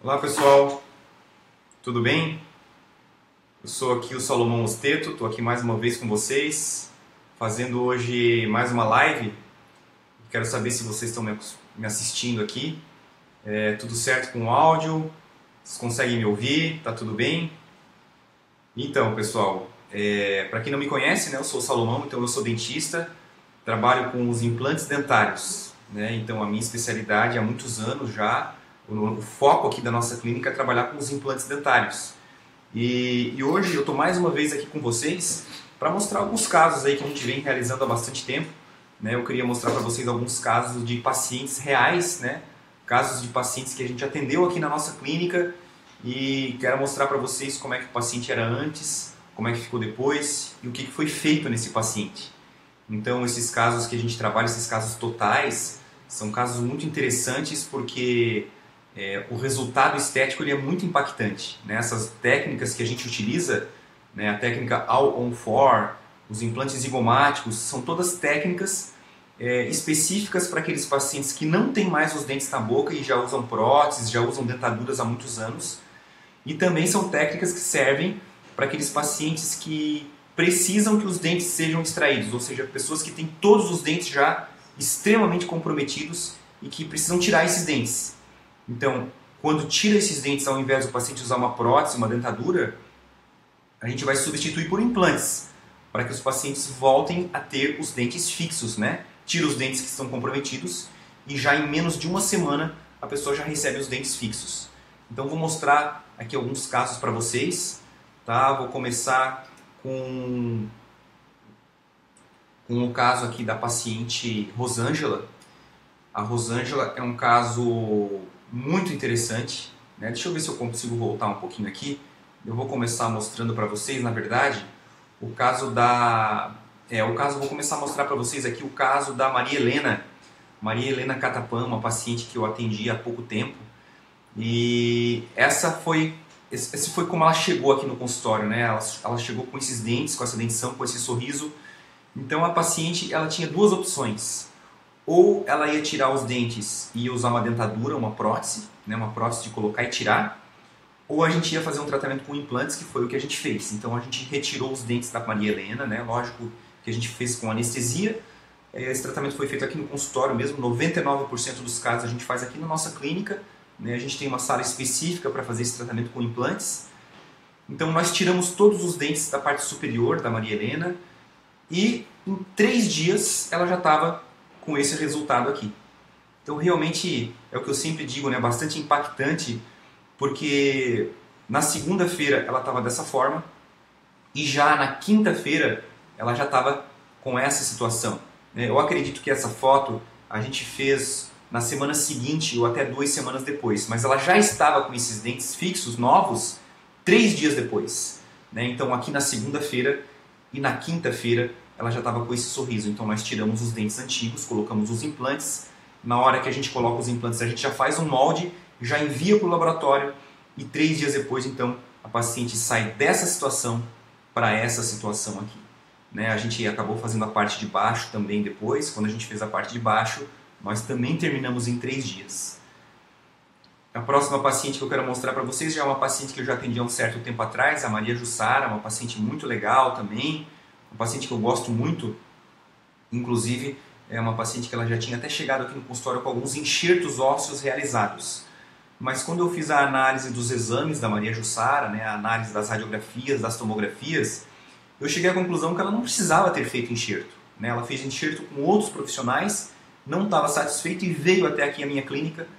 Olá pessoal, tudo bem? Eu sou aqui o Salomão Osteto, estou aqui mais uma vez com vocês, fazendo hoje mais uma live. Quero saber se vocês estão me assistindo aqui. Tudo certo com o áudio? Vocês conseguem me ouvir? Tá tudo bem? Então pessoal, para quem não me conhece, né, eu sou o Salomão, então eu sou dentista, trabalho com os implantes dentários, né? Então a minha especialidade há muitos anos já, o foco aqui da nossa clínica é trabalhar com os implantes dentários. E hoje eu estou mais uma vez aqui com vocês para mostrar alguns casos aí que a gente vem realizando há bastante tempo, né? Eu queria mostrar para vocês alguns casos de pacientes reais, né? Casos de pacientes que a gente atendeu aqui na nossa clínica e quero mostrar para vocês como é que o paciente era antes, como é que ficou depois e o que foi feito nesse paciente. Então esses casos que a gente trabalha, esses casos totais, são casos muito interessantes porque o resultado estético ele é muito impactante, né? Essas técnicas que a gente utiliza, né? A técnica All-on-4, os implantes zigomáticos, são todas técnicas específicas para aqueles pacientes que não têm mais os dentes na boca e já usam próteses, já usam dentaduras há muitos anos. E também são técnicas que servem para aqueles pacientes que precisam que os dentes sejam extraídos, ou seja, pessoas que têm todos os dentes já extremamente comprometidos e que precisam tirar esses dentes. Então, quando tira esses dentes, ao invés do paciente usar uma prótese, uma dentadura, a gente vai substituir por implantes, para que os pacientes voltem a ter os dentes fixos, né? Tira os dentes que estão comprometidos e já em menos de uma semana a pessoa já recebe os dentes fixos. Então, vou mostrar aqui alguns casos para vocês, tá? Vou começar com o caso aqui da paciente Rosângela. A Rosângela é um caso muito interessante, né? Deixa eu ver se eu consigo voltar um pouquinho aqui. Eu vou começar mostrando para vocês, na verdade, o caso da... vou começar a mostrar para vocês aqui o caso da Maria Helena. Maria Helena Catapan, uma paciente que eu atendi há pouco tempo. E esse foi como ela chegou aqui no consultório, né? Ela chegou com esses dentes, com essa dentição, com esse sorriso. Então a paciente ela tinha duas opções. Ou ela ia tirar os dentes e ia usar uma dentadura, uma prótese, né? Uma prótese de colocar e tirar. Ou a gente ia fazer um tratamento com implantes, que foi o que a gente fez. Então a gente retirou os dentes da Maria Helena, né? Lógico que a gente fez com anestesia. Esse tratamento foi feito aqui no consultório mesmo. 99% dos casos a gente faz aqui na nossa clínica. A gente tem uma sala específica para fazer esse tratamento com implantes. Então nós tiramos todos os dentes da parte superior da Maria Helena e em 3 dias ela já estava com esse resultado aqui. Então realmente é o que eu sempre digo, né? Bastante impactante, porque na segunda-feira ela estava dessa forma e já na quinta-feira ela já estava com essa situação. Eu acredito que essa foto a gente fez na semana seguinte ou até 2 semanas depois, mas ela já estava com esses dentes fixos novos 3 dias depois, né? Então aqui na segunda-feira e na quinta-feira ela já estava com esse sorriso. Então nós tiramos os dentes antigos, colocamos os implantes. Na hora que a gente coloca os implantes, a gente já faz um molde, já envia para o laboratório e 3 dias depois, então, a paciente sai dessa situação para essa situação aqui, né? A gente acabou fazendo a parte de baixo também depois. Quando a gente fez a parte de baixo, nós também terminamos em 3 dias. A próxima paciente que eu quero mostrar para vocês já é uma paciente que eu já atendi há um certo tempo atrás, a Maria Jussara, uma paciente muito legal também, uma paciente que eu gosto muito, inclusive é uma paciente que ela já tinha até chegado aqui no consultório com alguns enxertos ósseos realizados. Mas quando eu fiz a análise dos exames da Maria Jussara, né, a análise das radiografias, das tomografias, eu cheguei à conclusão que ela não precisava ter feito enxerto, né? Ela fez enxerto com outros profissionais, não estava satisfeito e veio até aqui a minha clínica,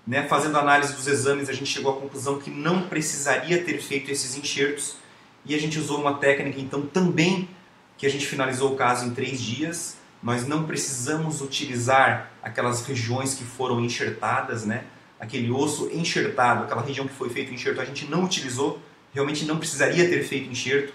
né? Fazendo a análise dos exames, a gente chegou à conclusão que não precisaria ter feito esses enxertos e a gente usou uma técnica, então, também que a gente finalizou o caso em 3 dias. Nós não precisamos utilizar aquelas regiões que foram enxertadas, né? Aquele osso enxertado, aquela região que foi feito o enxerto, a gente não utilizou, realmente não precisaria ter feito enxerto.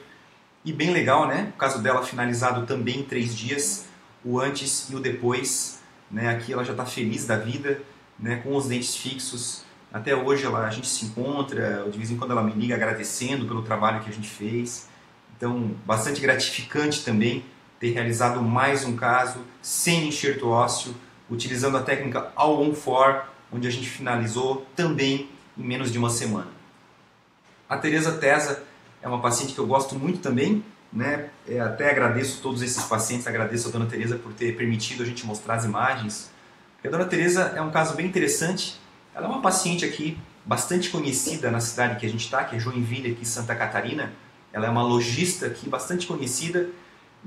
E bem legal, né? O caso dela finalizado também em 3 dias, o antes e o depois, né? Aqui ela já está feliz da vida, né? Com os dentes fixos. Até hoje a gente se encontra, de vez em quando ela me liga agradecendo pelo trabalho que a gente fez. Então, bastante gratificante também ter realizado mais um caso sem enxerto ósseo, utilizando a técnica All-on-4, onde a gente finalizou também em menos de uma semana. A Tereza Tesa é uma paciente que eu gosto muito também, né? Até agradeço todos esses pacientes, agradeço a dona Tereza por ter permitido a gente mostrar as imagens. Porque a dona Tereza é um caso bem interessante. Ela é uma paciente aqui bastante conhecida na cidade que a gente está, que é Joinville, aqui em Santa Catarina. Ela é uma lojista aqui bastante conhecida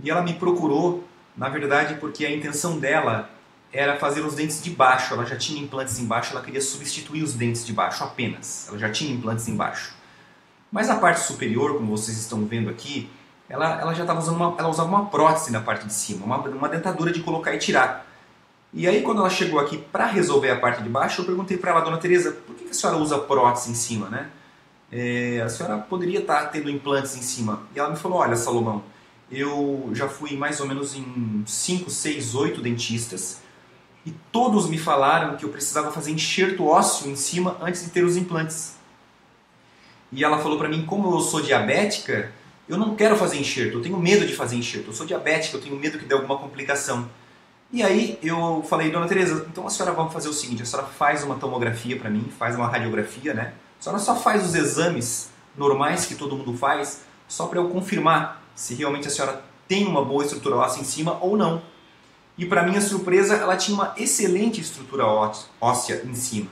e ela me procurou, na verdade, porque a intenção dela era fazer os dentes de baixo. Ela já tinha implantes embaixo, ela queria substituir os dentes de baixo apenas. Ela já tinha implantes embaixo. Mas a parte superior, como vocês estão vendo aqui, ela já estava usando ela usava uma prótese na parte de cima, uma dentadura de colocar e tirar. E aí quando ela chegou aqui para resolver a parte de baixo, eu perguntei para ela, dona Tereza, por que a senhora usa prótese em cima, né? A senhora poderia estar tendo implantes em cima. E ela me falou, olha Salomão, eu já fui mais ou menos em 5, 6, 8 dentistas e todos me falaram que eu precisava fazer enxerto ósseo em cima antes de ter os implantes. E ela falou para mim, como eu sou diabética, eu não quero fazer enxerto, eu tenho medo de fazer enxerto. Eu sou diabética, eu tenho medo que dê alguma complicação. E aí eu falei, dona Tereza, então a senhora vai fazer o seguinte, a senhora faz uma tomografia para mim, faz uma radiografia, né? A senhora só faz os exames normais que todo mundo faz, só para eu confirmar se realmente a senhora tem uma boa estrutura óssea em cima ou não. E para minha surpresa, ela tinha uma excelente estrutura óssea em cima.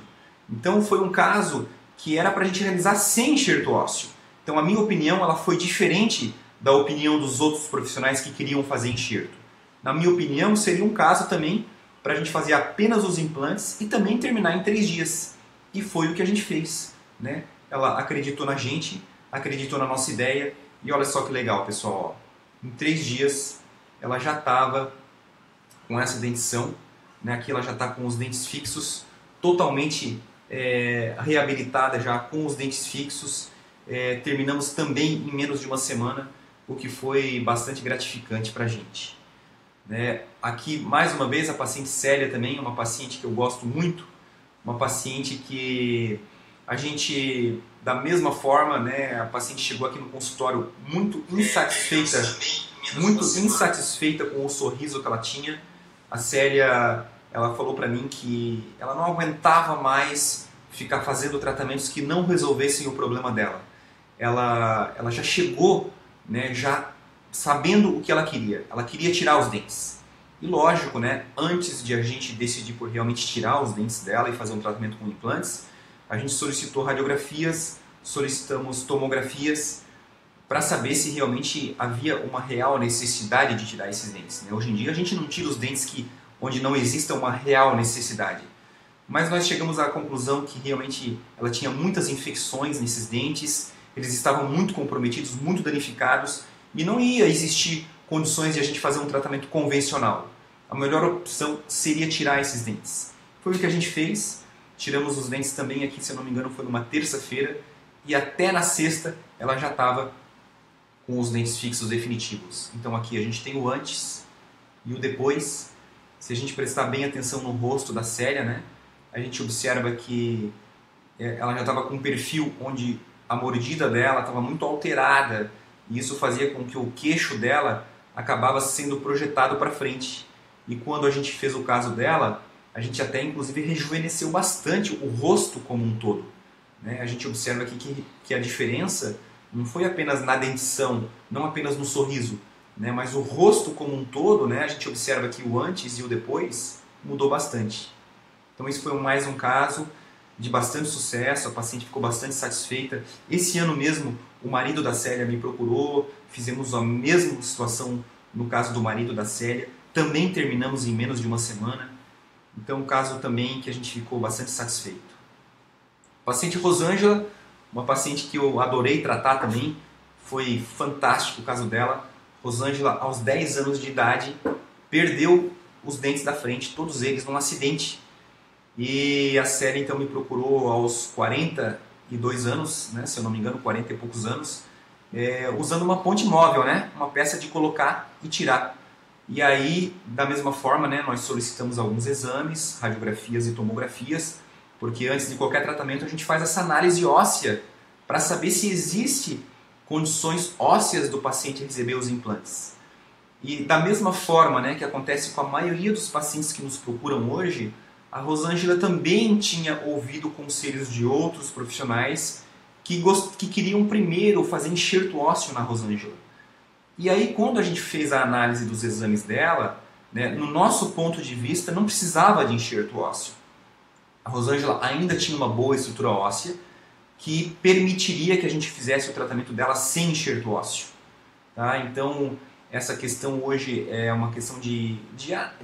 Então foi um caso que era para a gente realizar sem enxerto ósseo. Então a minha opinião ela foi diferente da opinião dos outros profissionais que queriam fazer enxerto. Na minha opinião, seria um caso também para a gente fazer apenas os implantes e também terminar em 3 dias. E foi o que a gente fez, né? Ela acreditou na gente, acreditou na nossa ideia e olha só que legal, pessoal. Em 3 dias ela já estava com essa dentição, né? Aqui ela já está com os dentes fixos, totalmente reabilitada já com os dentes fixos. Terminamos também em menos de uma semana, o que foi bastante gratificante para a gente. Aqui, mais uma vez, a paciente Célia também, uma paciente que eu gosto muito, uma paciente que a gente, da mesma forma, né, a paciente chegou aqui no consultório muito insatisfeita com o sorriso que ela tinha. A Célia, ela falou para mim que ela não aguentava mais ficar fazendo tratamentos que não resolvessem o problema dela. Ela já chegou, né, já sabendo o que ela queria tirar os dentes. E lógico, né, antes de a gente decidir por realmente tirar os dentes dela e fazer um tratamento com implantes, a gente solicitou radiografias, solicitamos tomografias para saber se realmente havia uma real necessidade de tirar esses dentes, né? Hoje em dia a gente não tira os dentes onde não exista uma real necessidade. Mas nós chegamos à conclusão que realmente ela tinha muitas infecções nesses dentes, eles estavam muito comprometidos, muito danificados, e não ia existir condições de a gente fazer um tratamento convencional. A melhor opção seria tirar esses dentes. Foi o que a gente fez, tiramos os dentes também aqui, se eu não me engano, foi numa terça-feira, e até na sexta ela já estava com os dentes fixos definitivos. Então aqui a gente tem o antes e o depois. Se a gente prestar bem atenção no rosto da Célia, né, a gente observa que ela já estava com um perfil onde a mordida dela estava muito alterada, e isso fazia com que o queixo dela acabava sendo projetado para frente. E quando a gente fez o caso dela, a gente até inclusive rejuvenesceu bastante o rosto como um todo, né? A gente observa aqui que a diferença não foi apenas na dentição, não apenas no sorriso, né? Mas o rosto como um todo, né? A gente observa que o antes e o depois mudou bastante. Então esse foi mais um caso de bastante sucesso, a paciente ficou bastante satisfeita. Esse ano mesmo, o marido da Célia me procurou, fizemos a mesma situação no caso do marido da Célia, também terminamos em menos de uma semana. Então, um caso também que a gente ficou bastante satisfeito. Paciente Rosângela, uma paciente que eu adorei tratar também, foi fantástico o caso dela. Rosângela, aos 10 anos de idade, perdeu os dentes da frente, todos eles num acidente. E a Célia então me procurou aos 42 anos, né, se eu não me engano, 40 e poucos anos, usando uma ponte móvel, né, uma peça de colocar e tirar. E aí, da mesma forma, né, nós solicitamos alguns exames, radiografias e tomografias, porque antes de qualquer tratamento a gente faz essa análise óssea para saber se existe condições ósseas do paciente receber os implantes. E da mesma forma, né, que acontece com a maioria dos pacientes que nos procuram hoje, a Rosângela também tinha ouvido conselhos de outros profissionais que queriam primeiro fazer enxerto ósseo na Rosângela. E aí, quando a gente fez a análise dos exames dela, né, no nosso ponto de vista, não precisava de enxerto ósseo. A Rosângela ainda tinha uma boa estrutura óssea que permitiria que a gente fizesse o tratamento dela sem enxerto ósseo. Tá? Então, essa questão hoje é uma questão de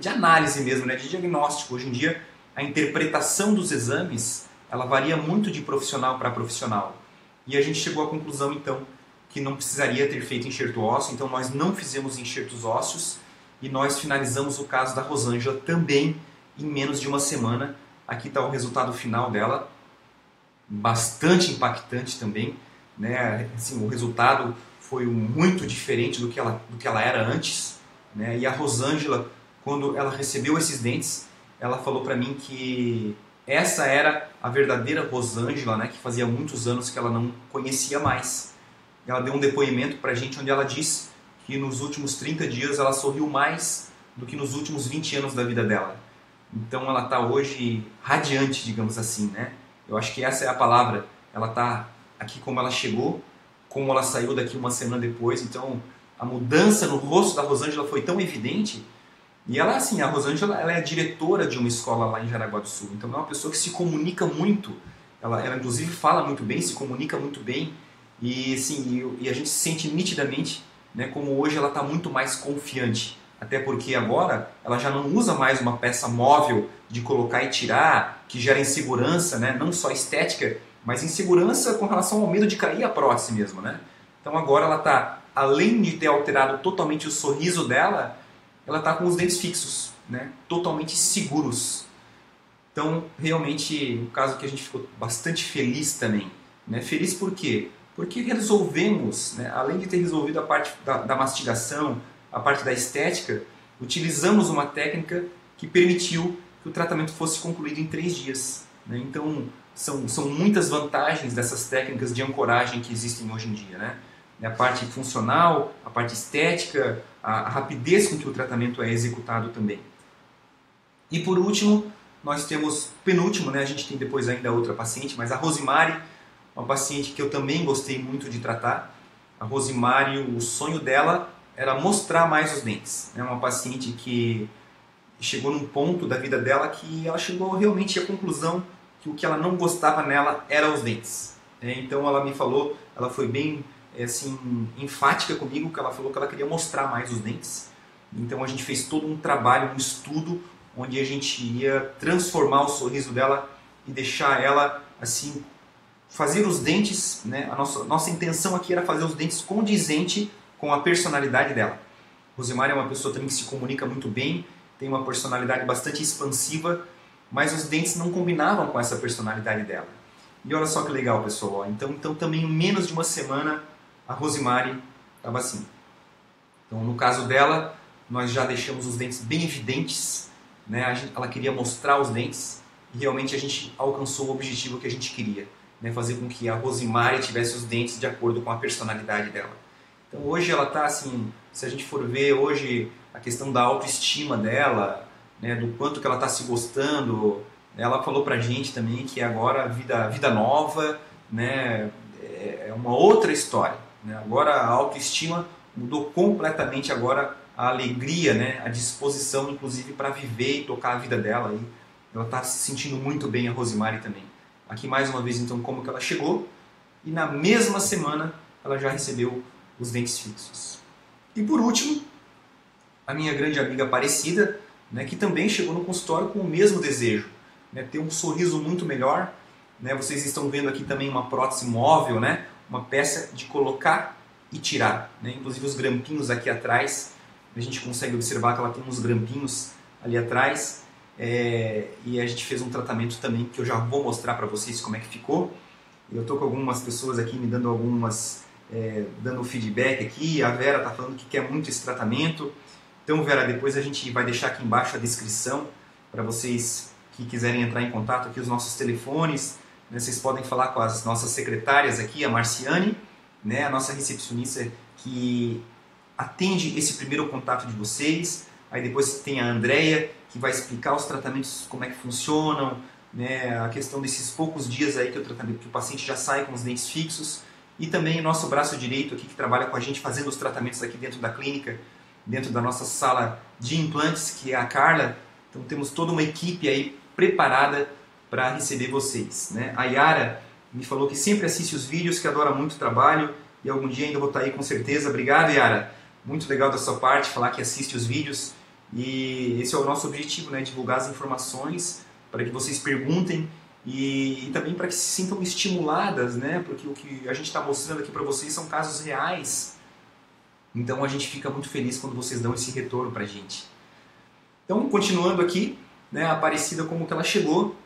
análise mesmo, né, de diagnóstico. Hoje em dia, a interpretação dos exames ela varia muito de profissional para profissional. E a gente chegou à conclusão, então, que não precisaria ter feito enxerto ósseo, então nós não fizemos enxertos ósseos e nós finalizamos o caso da Rosângela também em menos de uma semana. Aqui está o resultado final dela, bastante impactante também, né? Assim, o resultado foi muito diferente do que ela era antes, né? E a Rosângela, quando ela recebeu esses dentes, ela falou para mim que essa era a verdadeira Rosângela, né? Que fazia muitos anos que ela não conhecia mais. Ela deu um depoimento para a gente onde ela disse que nos últimos 30 dias ela sorriu mais do que nos últimos 20 anos da vida dela. Então ela está hoje radiante, digamos assim, né? Eu acho que essa é a palavra. Ela está aqui como ela chegou, como ela saiu daqui uma semana depois. Então a mudança no rosto da Rosângela foi tão evidente. E ela, assim, a Rosângela, ela é diretora de uma escola lá em Jaraguá do Sul. Então é uma pessoa que se comunica muito. Ela inclusive fala muito bem, se comunica muito bem. E, assim, e a gente sente nitidamente, né, como hoje ela está muito mais confiante. Até porque agora ela já não usa mais uma peça móvel de colocar e tirar, que gera insegurança, né? Não só estética, mas insegurança com relação ao medo de cair a prótese mesmo, né? Então agora ela está, além de ter alterado totalmente o sorriso dela, ela está com os dentes fixos, né? Totalmente seguros. Então, realmente, um caso que a gente ficou bastante feliz também. Né? Feliz por quê? Porque resolvemos, né? Além de ter resolvido a parte da mastigação, a parte da estética, utilizamos uma técnica que permitiu que o tratamento fosse concluído em 3 dias. Né? Então, são muitas vantagens dessas técnicas de ancoragem que existem hoje em dia. Né? A parte funcional, a parte estética, a rapidez com que o tratamento é executado também. E por último, nós temos, penúltimo, né? A gente tem depois ainda outra paciente, mas a Rosimari, uma paciente que eu também gostei muito de tratar. A Rosimari, o sonho dela era mostrar mais os dentes. É uma paciente que chegou num ponto da vida dela que ela chegou realmente à conclusão que o que ela não gostava nela era os dentes. Então ela me falou, ela foi bem assim, enfática comigo, que ela falou que ela queria mostrar mais os dentes. Então a gente fez todo um trabalho, um estudo, onde a gente ia transformar o sorriso dela e deixar ela assim, fazer os dentes, né? A nossa intenção aqui era fazer os dentes condizente com a personalidade dela. Rosimari é uma pessoa também que se comunica muito bem, tem uma personalidade bastante expansiva, mas os dentes não combinavam com essa personalidade dela. E olha só que legal, pessoal. Então também em menos de uma semana a Rosimari estava assim. Então no caso dela, nós já deixamos os dentes bem evidentes, né? Ela queria mostrar os dentes e realmente a gente alcançou o objetivo que a gente queria, né? Fazer com que a Rosimari tivesse os dentes de acordo com a personalidade dela. Então hoje ela está assim, se a gente for ver hoje a questão da autoestima dela, né? Do quanto que ela está se gostando, ela falou pra gente também que agora a vida nova, né? É uma outra história, né? Agora a autoestima mudou completamente, agora a alegria, né? A disposição, inclusive, para viver e tocar a vida dela. E ela está se sentindo muito bem, a Rosimari também. Aqui mais uma vez, então, como que ela chegou. E na mesma semana, ela já recebeu os dentes fixos. E por último, a minha grande amiga Aparecida, né? Que também chegou no consultório com o mesmo desejo. Né? Ter um sorriso muito melhor. Né? Vocês estão vendo aqui também uma prótese móvel, né? Uma peça de colocar e tirar. Né? Inclusive os grampinhos aqui atrás. A gente consegue observar que ela tem uns grampinhos ali atrás. E a gente fez um tratamento também que eu já vou mostrar para vocês como é que ficou. Eu estou com algumas pessoas aqui me dando dando feedback aqui. A Vera está falando que quer muito esse tratamento. Então, Vera, depois a gente vai deixar aqui embaixo a descrição para vocês que quiserem entrar em contato aqui, os nossos telefones. Né? Vocês podem falar com as nossas secretárias aqui, a Marciane, né? A nossa recepcionista que atende esse primeiro contato de vocês. Aí depois tem a Andrea, que vai explicar os tratamentos, como é que funcionam, né, a questão desses poucos dias aí que o paciente já sai com os dentes fixos. E também o nosso braço direito aqui, que trabalha com a gente fazendo os tratamentos aqui dentro da clínica, dentro da nossa sala de implantes, que é a Carla. Então temos toda uma equipe aí preparada para receber vocês, né? A Yara me falou que sempre assiste os vídeos, que adora muito o trabalho, e algum dia ainda vou estar aí com certeza. Obrigado, Yara. Muito legal da sua parte falar que assiste os vídeos. E esse é o nosso objetivo, né? Divulgar as informações para que vocês perguntem e também para que se sintam estimuladas, né? Porque o que a gente está mostrando aqui para vocês são casos reais. Então a gente fica muito feliz quando vocês dão esse retorno para a gente. Então, continuando aqui, né? A Aparecida, como que ela chegou.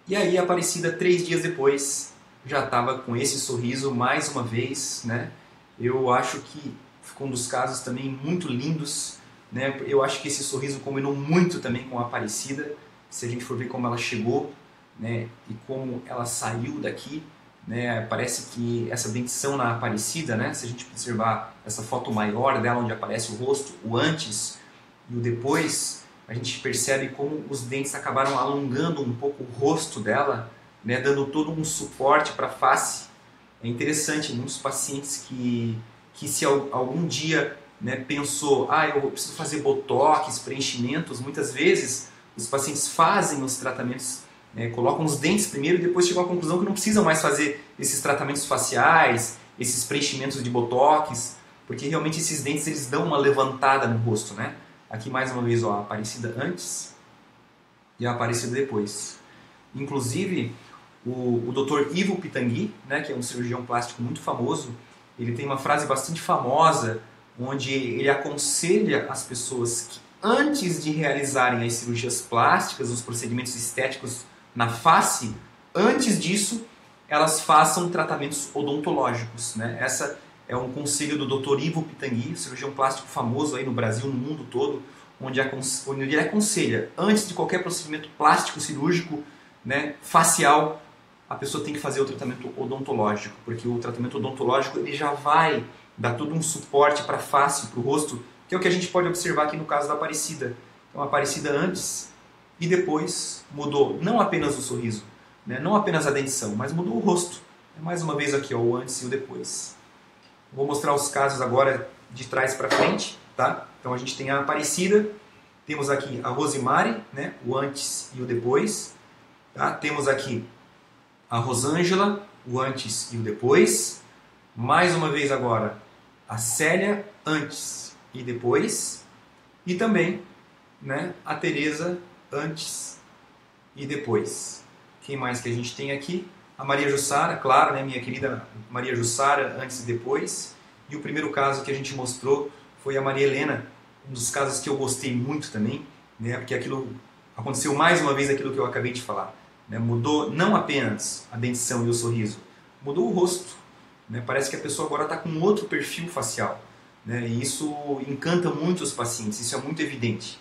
E aí a Aparecida, 3 dias depois, já estava com esse sorriso mais uma vez, né? Eu acho que ficou um dos casos também muito lindos, né? Eu acho que esse sorriso combinou muito também com a Aparecida, se a gente for ver como ela chegou, né? E como ela saiu daqui, né? Parece que essa dentição na Aparecida, né? Se a gente observar essa foto maior dela, onde aparece o rosto, o antes e o depois, a gente percebe como os dentes acabaram alongando um pouco o rosto dela, né, dando todo um suporte para a face. É interessante, muitos pacientes que se algum dia, né, pensou, eu preciso fazer botox, preenchimentos, muitas vezes os pacientes fazem os tratamentos, né, colocam os dentes primeiro e depois chegam à conclusão que não precisam mais fazer esses tratamentos faciais, esses preenchimentos de botox, porque realmente esses dentes eles dão uma levantada no rosto, né? Aqui mais uma vez, ó, a Aparecida antes e a Aparecida depois. Inclusive, o Dr. Ivo Pitangui, né, que é um cirurgião plástico muito famoso, ele tem uma frase bastante famosa, onde ele aconselha as pessoas que antes de realizarem as cirurgias plásticas, os procedimentos estéticos na face, antes disso, elas façam tratamentos odontológicos, né? Essa é um conselho do Dr. Ivo Pitangui, cirurgião plástico famoso aí no Brasil, no mundo todo, onde ele aconselha, antes de qualquer procedimento plástico cirúrgico, né, facial, a pessoa tem que fazer o tratamento odontológico, porque o tratamento odontológico ele já vai dar todo um suporte para a face, para o rosto, que é o que a gente pode observar aqui no caso da Aparecida. Então a Aparecida antes e depois mudou não apenas o sorriso, né, não apenas a dentição, mas mudou o rosto. Mais uma vez aqui, ó, o antes e o depois. Vou mostrar os casos agora de trás para frente, tá? Então a gente tem a Aparecida, temos aqui a Rosimari, né, o antes e o depois, tá? Temos aqui a Rosângela, o antes e o depois. Mais uma vez agora a Célia, antes e depois. E também, né, a Tereza, antes e depois. Quem mais que a gente tem aqui? A Maria Jussara, claro, né, minha querida Maria Jussara, antes e depois. E o primeiro caso que a gente mostrou foi a Maria Helena, um dos casos que eu gostei muito também, né, porque aquilo aconteceu mais uma vez aquilo que eu acabei de falar. Né, mudou não apenas a dentição e o sorriso, mudou o rosto. Né, parece que a pessoa agora está com outro perfil facial. Né, e isso encanta muito os pacientes, isso é muito evidente.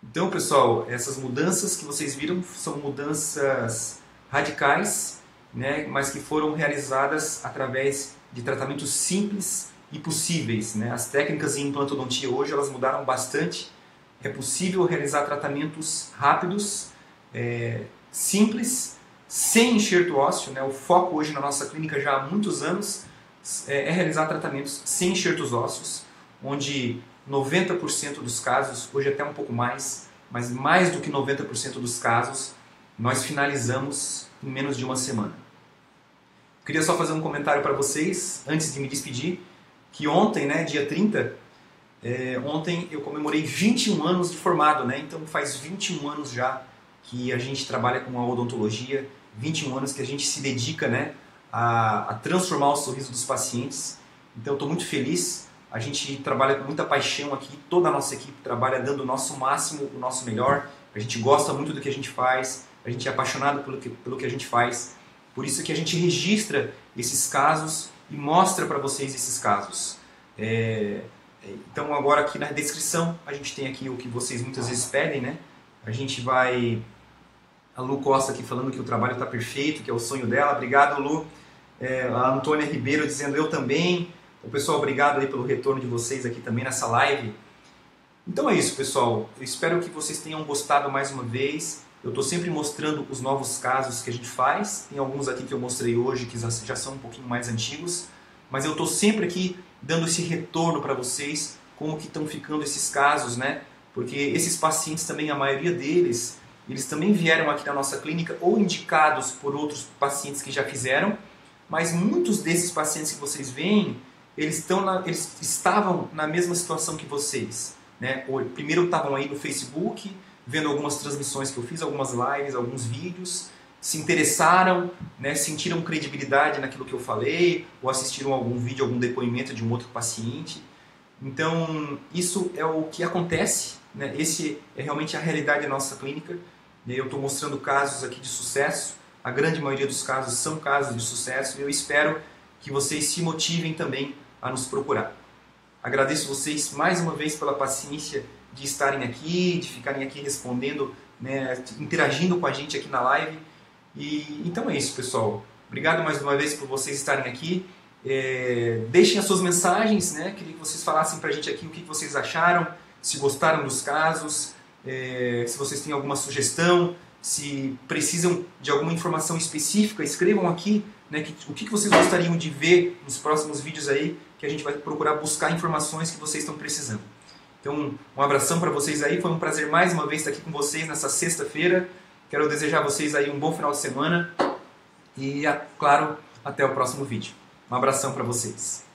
Então, pessoal, essas mudanças que vocês viram são mudanças radicais, né, mas que foram realizadas através de tratamentos simples e possíveis. Né? As técnicas em implantodontia hoje elas mudaram bastante. É possível realizar tratamentos rápidos, simples, sem enxerto ósseo. Né? O foco hoje na nossa clínica já há muitos anos é realizar tratamentos sem enxertos ósseos, onde 90% dos casos, hoje até um pouco mais, mas mais do que 90% dos casos, nós finalizamos em menos de uma semana. Queria só fazer um comentário para vocês, antes de me despedir, que ontem, né, dia 30, ontem eu comemorei 21 anos de formado, né? Então faz 21 anos já que a gente trabalha com a odontologia, 21 anos que a gente se dedica, né, a transformar o sorriso dos pacientes. Então eu estou muito feliz, a gente trabalha com muita paixão aqui, toda a nossa equipe trabalha dando o nosso máximo, o nosso melhor, a gente gosta muito do que a gente faz, a gente é apaixonado pelo que a gente faz, por isso que a gente registra esses casos e mostra para vocês esses casos. Então agora aqui na descrição a gente tem aqui o que vocês muitas vezes pedem, né? A gente vai... A Lu Costa aqui falando que o trabalho está perfeito, que é o sonho dela. Obrigado, Lu. A Antônia Ribeiro dizendo eu também. O pessoal, obrigado aí pelo retorno de vocês aqui também nessa live. Então é isso, pessoal. Eu espero que vocês tenham gostado mais uma vez. Eu estou sempre mostrando os novos casos que a gente faz. Tem alguns aqui que eu mostrei hoje que já são um pouquinho mais antigos. Mas eu estou sempre aqui dando esse retorno para vocês, como que estão ficando esses casos, né? Porque esses pacientes também, a maioria deles, eles também vieram aqui na nossa clínica ou indicados por outros pacientes que já fizeram, mas muitos desses pacientes que vocês veem, eles estavam na mesma situação que vocês, né? Primeiro estavam aí no Facebook, vendo algumas transmissões que eu fiz, algumas lives, alguns vídeos, se interessaram, né? Sentiram credibilidade naquilo que eu falei, ou assistiram algum vídeo, algum depoimento de um outro paciente. Então, isso é o que acontece, né? Esse é realmente a realidade da nossa clínica. Eu estou mostrando casos aqui de sucesso, a grande maioria dos casos são casos de sucesso, e eu espero que vocês se motivem também a nos procurar. Agradeço vocês mais uma vez pela paciência de estarem aqui, de ficarem aqui respondendo, né, interagindo com a gente aqui na live. E então é isso, pessoal. Obrigado mais uma vez por vocês estarem aqui. Deixem as suas mensagens, né? Queria que vocês falassem pra gente aqui o que vocês acharam, se gostaram dos casos, se vocês têm alguma sugestão, se precisam de alguma informação específica, escrevam aqui, né, o que vocês gostariam de ver nos próximos vídeos aí, que a gente vai procurar buscar informações que vocês estão precisando. Então, um abração para vocês aí, foi um prazer mais uma vez estar aqui com vocês nessa sexta-feira. Quero desejar a vocês aí um bom final de semana e, claro, até o próximo vídeo. Um abração para vocês.